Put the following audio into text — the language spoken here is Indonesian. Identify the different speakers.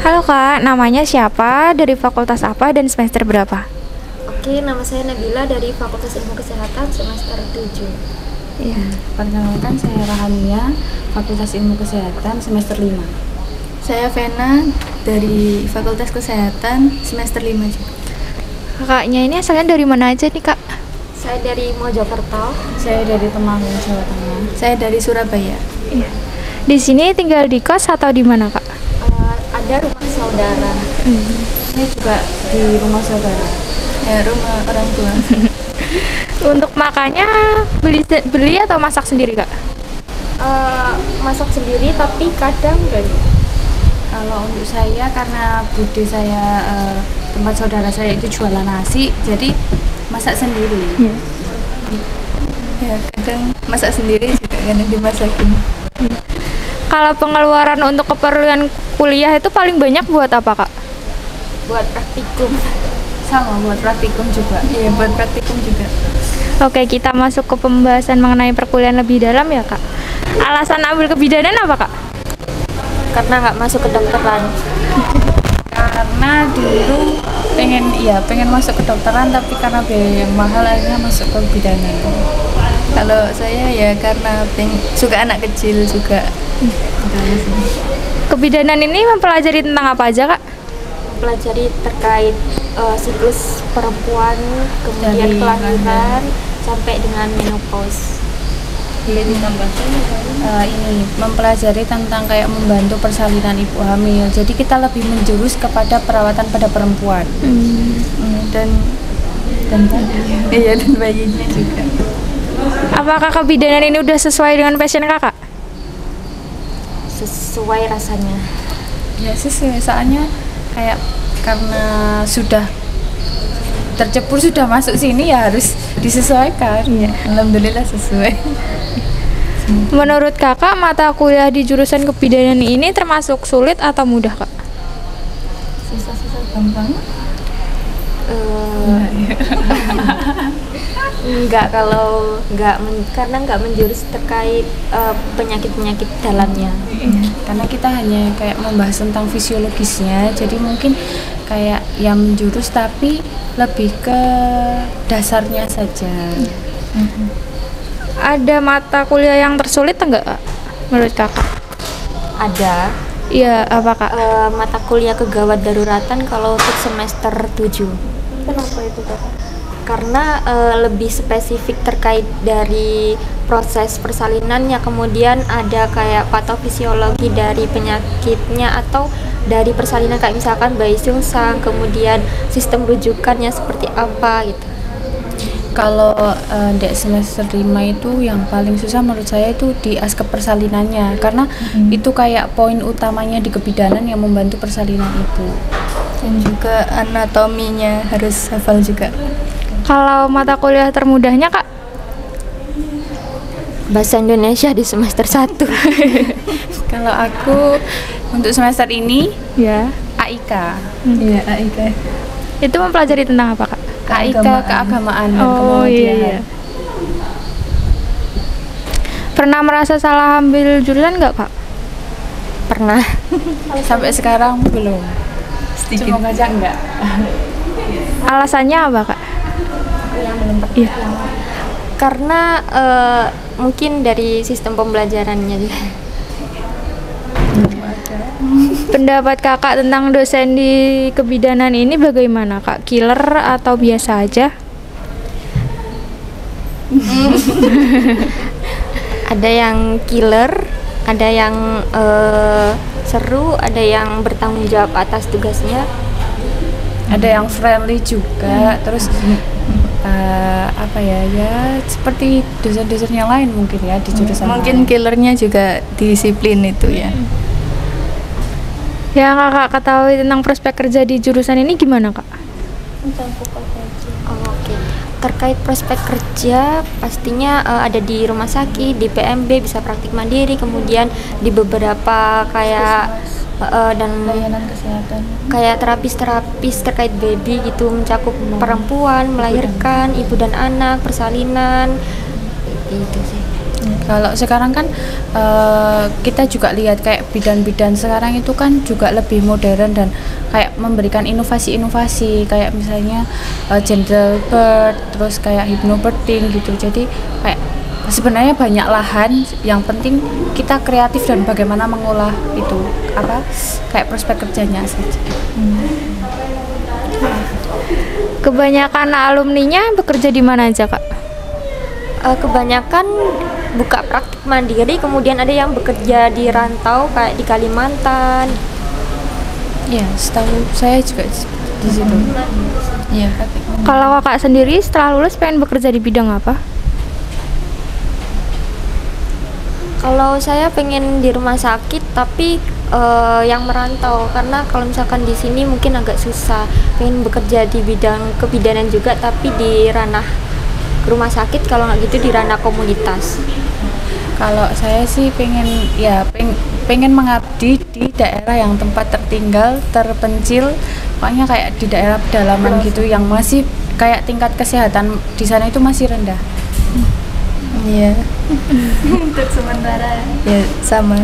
Speaker 1: Halo Kak, namanya siapa, dari fakultas apa, dan semester berapa?
Speaker 2: Oke, nama saya Nabila dari Fakultas Ilmu Kesehatan semester 7.
Speaker 1: Iya.
Speaker 3: Perkenalkan, saya Rahania, Fakultas Ilmu Kesehatan semester 5.
Speaker 4: Saya Vena dari Fakultas Kesehatan semester 5 juga.
Speaker 1: Kakaknya ini asalnya dari mana aja nih Kak?
Speaker 2: Saya dari Mojokerto.
Speaker 3: Saya dari Temanggung, Jawa Tengah.
Speaker 4: Saya dari Surabaya.
Speaker 1: Iya. Di sini tinggal di kos atau di mana Kak?
Speaker 2: Ada rumah saudara.
Speaker 3: Saya juga di rumah saudara.
Speaker 4: Ya, rumah orang tua.
Speaker 1: Untuk makannya beli atau masak sendiri Kak?
Speaker 2: Masak sendiri tapi kadang beli.
Speaker 3: Kalau untuk saya, karena bude saya tempat saudara saya itu jualan nasi, jadi masak sendiri.
Speaker 1: Iya.
Speaker 4: Ya, kadang masak sendiri juga, kadang dimasakin.
Speaker 1: Kalau pengeluaran untuk keperluan kuliah itu paling banyak buat apa Kak?
Speaker 2: Buat praktikum.
Speaker 3: Sama buat praktikum juga.
Speaker 4: Iya, buat praktikum juga.
Speaker 1: Oke, kita masuk ke pembahasan mengenai perkuliahan lebih dalam ya Kak. Alasan ambil kebidanan apa Kak?
Speaker 2: Karena nggak masuk kedokteran.
Speaker 3: Karena dulu pengen masuk kedokteran, tapi karena biaya yang mahal akhirnya masuk ke bidanan.
Speaker 4: Kalau saya ya karena suka anak kecil juga.
Speaker 1: Kebidanan ini mempelajari tentang apa aja Kak?
Speaker 2: Pelajari terkait siklus perempuan, kemudian
Speaker 3: Dari
Speaker 2: kelahiran sampai dengan menopause.
Speaker 3: Ini mempelajari tentang kayak membantu persalinan ibu hamil. Jadi kita lebih menjurus kepada perawatan pada perempuan.
Speaker 4: Dan bayinya. Iya, dan bayinya juga.
Speaker 1: Apakah kebidanan ini udah sesuai dengan passion Kakak?
Speaker 2: Sesuai rasanya.
Speaker 3: Ya sesuai, soalnya kayak karena sudah tercebur, sudah masuk sini ya harus disesuaikan.
Speaker 4: Iya, alhamdulillah sesuai.
Speaker 1: Menurut Kakak, mata kuliah di jurusan kebidanan ini termasuk sulit atau mudah Kak?
Speaker 4: Susah-susah gampang.
Speaker 2: Enggak, karena enggak menjurus terkait penyakit-penyakit dalamnya.
Speaker 3: Karena kita hanya kayak membahas tentang fisiologisnya, jadi mungkin kayak yang menjurus tapi lebih ke dasarnya saja.
Speaker 1: Ada mata kuliah yang tersulit enggak Kak? Menurut Kakak?
Speaker 2: Ada
Speaker 1: Iya, apa Kak?
Speaker 2: mata kuliah kegawat daruratan kalau untuk semester 7.
Speaker 1: Kenapa itu Kak?
Speaker 2: Karena lebih spesifik terkait dari proses persalinannya, kemudian ada kayak patofisiologi dari penyakitnya atau dari persalinan, kayak misalkan bayi sungsang, kemudian sistem rujukannya seperti apa gitu.
Speaker 3: Kalau di semester 5 itu yang paling susah menurut saya itu di aspek persalinannya, karena itu kayak poin utamanya di kebidanan yang membantu persalinan itu.
Speaker 4: Dan juga anatominya harus hafal juga.
Speaker 1: Kalau mata kuliah termudahnya Kak?
Speaker 2: Bahasa Indonesia di semester 1.
Speaker 3: Kalau aku untuk semester ini
Speaker 1: Ya.
Speaker 3: AIK.
Speaker 4: Iya, AIK.
Speaker 1: Itu mempelajari tentang apa Kak?
Speaker 3: AIK keagamaan dan
Speaker 1: Oh
Speaker 3: kemudian
Speaker 1: iya. Pernah merasa salah ambil jurusan nggak Kak?
Speaker 2: Pernah.
Speaker 3: sampai sekarang belum.
Speaker 4: Sedikit.
Speaker 3: Semoga aja enggak.
Speaker 1: Alasannya apa Kak? Iya.
Speaker 2: Karena mungkin dari sistem pembelajarannya juga.
Speaker 1: Pendapat Kakak tentang dosen di kebidanan ini bagaimana Kak? Killer atau biasa aja?
Speaker 2: Ada yang killer, ada yang seru, ada yang bertanggung jawab atas tugasnya.
Speaker 3: Ada yang friendly juga, terus apa ya seperti dosen-dosen yang lain mungkin ya di jurusan
Speaker 4: Mungkin
Speaker 3: lain.
Speaker 4: killernya juga disiplin itu ya.
Speaker 1: Yang Kakak ketahui tentang prospek kerja di jurusan ini gimana Kak?
Speaker 2: Oke. Terkait prospek kerja, pastinya ada di rumah sakit, di PMB, bisa praktik mandiri, kemudian di beberapa kayak dan
Speaker 4: Layanan kesehatan.
Speaker 2: kayak terapis terkait baby gitu, mencakup perempuan, melahirkan, ibu dan anak, persalinan, itu sih.
Speaker 3: Kalau sekarang kan kita juga lihat kayak bidan-bidan sekarang itu kan juga lebih modern dan kayak memberikan inovasi-inovasi kayak misalnya gentle birth, terus kayak hypnobirthing gitu. Jadi kayak sebenarnya banyak lahan, yang penting kita kreatif dan bagaimana mengolah itu apa kayak prospek kerjanya saja.
Speaker 1: Kebanyakan alumninya bekerja di mana aja, Kak?
Speaker 2: Kebanyakan buka praktik mandiri, kemudian ada yang bekerja di rantau kayak di Kalimantan.
Speaker 3: Ya, setahu saya juga di situ. Iya.
Speaker 1: Kalau Kakak sendiri setelah lulus pengen bekerja di bidang apa?
Speaker 2: Kalau saya pengen di rumah sakit tapi yang merantau, karena kalau misalkan di sini mungkin agak susah. Pengen bekerja di bidang kebidanan juga tapi di ranah rumah sakit, kalau nggak gitu di ranah komunitas.
Speaker 3: Kalau saya sih pengen mengabdi di daerah yang tempat tertinggal, terpencil, pokoknya kayak di daerah pedalaman gitu yang masih kayak tingkat kesehatan di sana itu masih rendah.
Speaker 4: Iya. Untuk sementara. Ya sama.